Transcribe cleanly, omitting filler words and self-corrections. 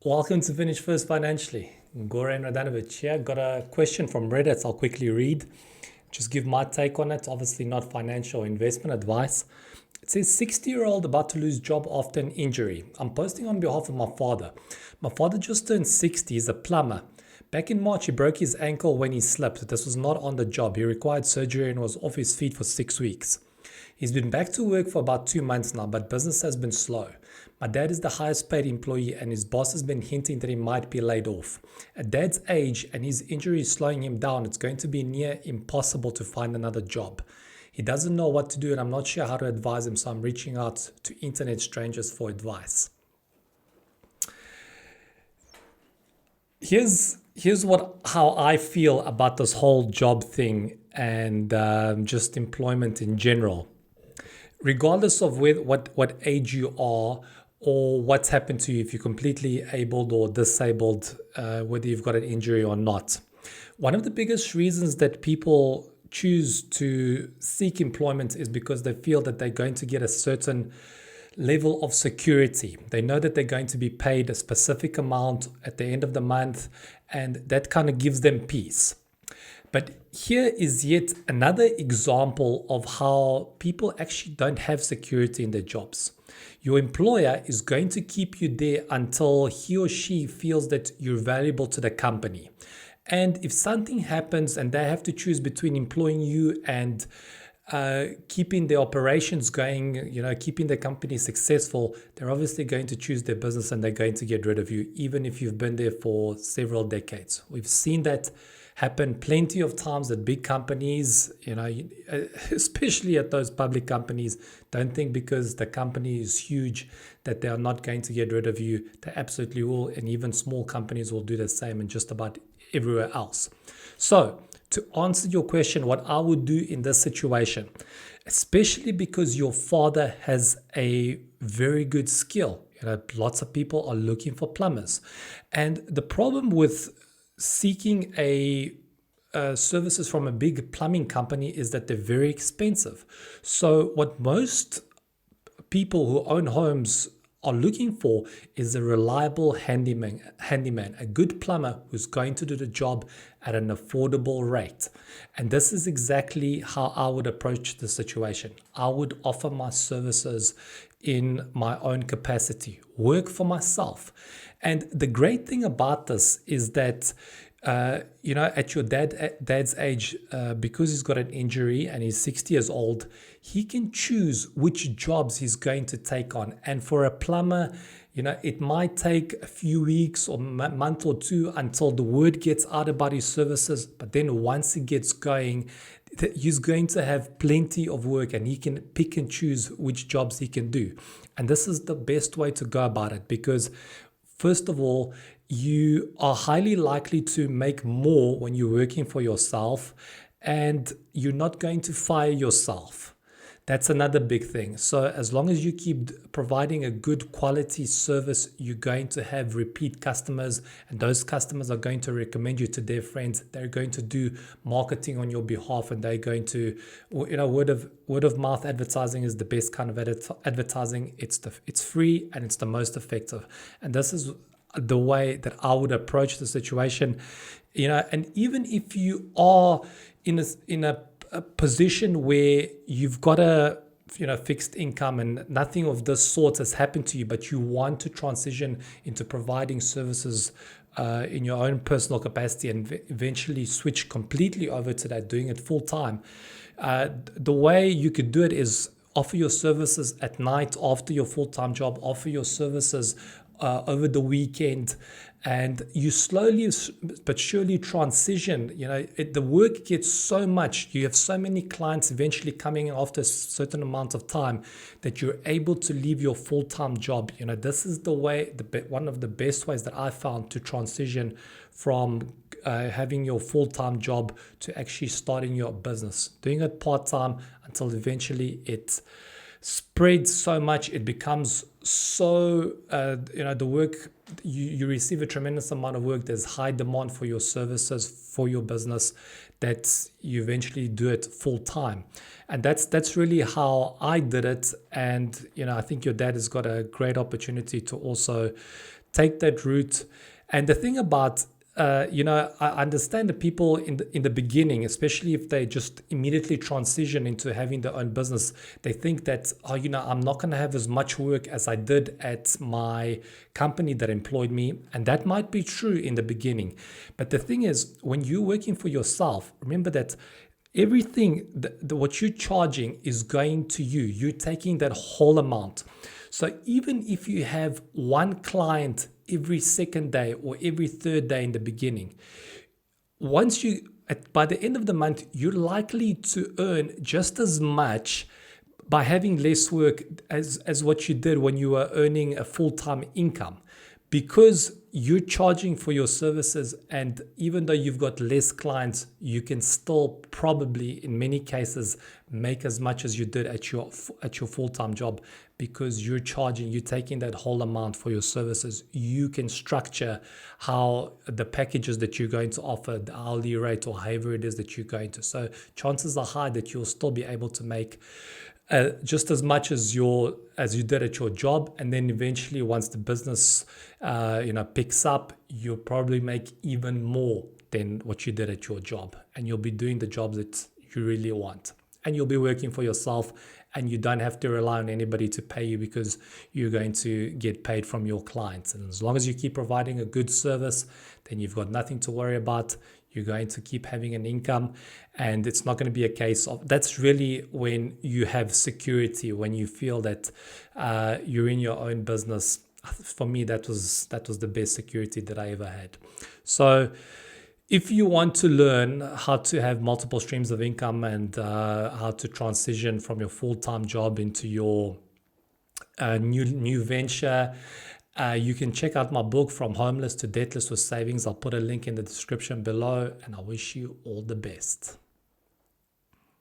Welcome to Finish First Financially. Goran Radanovic here. Got a question from Reddit I'll quickly read. Just give my take on it. Obviously not financial investment advice. It says 60-year-old about to lose job after an injury. I'm posting on behalf of my father. My father just turned 60. He's a plumber. Back in March, he broke his ankle when he slipped. This was not on the job. He required surgery and was off his feet for 6 weeks. He's been back to work for about 2 months now, but business has been slow. My dad is the highest paid employee and his boss has been hinting that he might be laid off. At dad's age and his injury is slowing him down, it's going to be near impossible to find another job. He doesn't know what to do and I'm not sure how to advise him, so I'm reaching out to internet strangers for advice. Here's how I feel about this whole job thing and just employment in general. Regardless of what age you are or what's happened to you, if you're completely abled or disabled, whether you've got an injury or not. One of the biggest reasons that people choose to seek employment is because they feel that they're going to get a certain level of security. They know that they're going to be paid a specific amount at the end of the month, and that kind of gives them peace. But here is yet another example of how people actually don't have security in their jobs. Your employer is going to keep you there until he or she feels that you're valuable to the company. And if something happens and they have to choose between employing you and keeping the operations going, keeping the company successful, they're obviously going to choose their business and they're going to get rid of you, even if you've been there for several decades. We've seen that happen plenty of times at big companies, especially at those public companies. Don't think because the company is huge that they are not going to get rid of you. They absolutely will. And even small companies will do the same and just about everywhere else. So to answer your question, what I would do in this situation, especially because your father has a very good skill. Lots of people are looking for plumbers. And the problem with seeking services from a big plumbing company is that they're very expensive. So what most people who own homes are looking for is a reliable handyman, a good plumber who's going to do the job at an affordable rate. And this is exactly how I would approach the situation. I would offer my services in my own capacity, work for myself. And the great thing about this is that at your dad's age, because he's got an injury and he's 60 years old, he can choose which jobs he's going to take on. And for a plumber, it might take a few weeks or a month or two until the word gets out about his services. But then once he gets going, he's going to have plenty of work and he can pick and choose which jobs he can do. And this is the best way to go about it because, first of all, you are highly likely to make more when you're working for yourself and you're not going to fire yourself. That's another big thing. So as long as you keep providing a good quality service, you're going to have repeat customers and those customers are going to recommend you to their friends. They're going to do marketing on your behalf and they're going to, word of mouth advertising is the best kind of advertising. It's free and it's the most effective. And this is the way that I would approach the situation, and even if you are in a position where you've got a fixed income and nothing of this sort has happened to you, but you want to transition into providing services in your own personal capacity and eventually switch completely over to that, doing it full time. The way you could do it is offer your services at night after your full-time job, offer your services over the weekend, and you slowly but surely transition. The work gets so much, you have so many clients eventually coming in after a certain amount of time that you're able to leave your full-time job. This is the way, one of the best ways that I found to transition from having your full-time job to actually starting your business, doing it part-time until eventually it spreads so much, it becomes so, the work, you receive a tremendous amount of work. There's high demand for your services, for your business, that you eventually do it full time. And that's really how I did it. And, I think your dad has got a great opportunity to also take that route. And the thing about I understand the people in the beginning, especially if they just immediately transition into having their own business, they think that, I'm not going to have as much work as I did at my company that employed me. And that might be true in the beginning. But the thing is, when you're working for yourself, remember that everything, what you're charging is going to you. You're taking that whole amount. So even if you have one client every second day or every third day in the beginning, by the end of the month, you're likely to earn just as much by having less work as what you did when you were earning a full-time income, because you're charging for your services. And even though you've got less clients, you can still probably in many cases make as much as you did at your full-time job, because you're taking that whole amount for your services. You can structure how the packages that you're going to offer, the hourly rate or however it is that you're going to. So chances are high that you'll still be able to make just as much as you did at your job. And then eventually, once the business picks up, you'll probably make even more than what you did at your job, and you'll be doing the jobs that you really want, and you'll be working for yourself, and you don't have to rely on anybody to pay you, because you're going to get paid from your clients. And as long as you keep providing a good service, then you've got nothing to worry about. You're going to keep having an income, and it's not going to be a case of, that's really when you have security, when you feel that you're in your own business. For me, that was the best security that I ever had. So if you want to learn how to have multiple streams of income and how to transition from your full-time job into your new venture, you can check out my book, From Homeless to Debtless with Savings. I'll put a link in the description below, and I wish you all the best.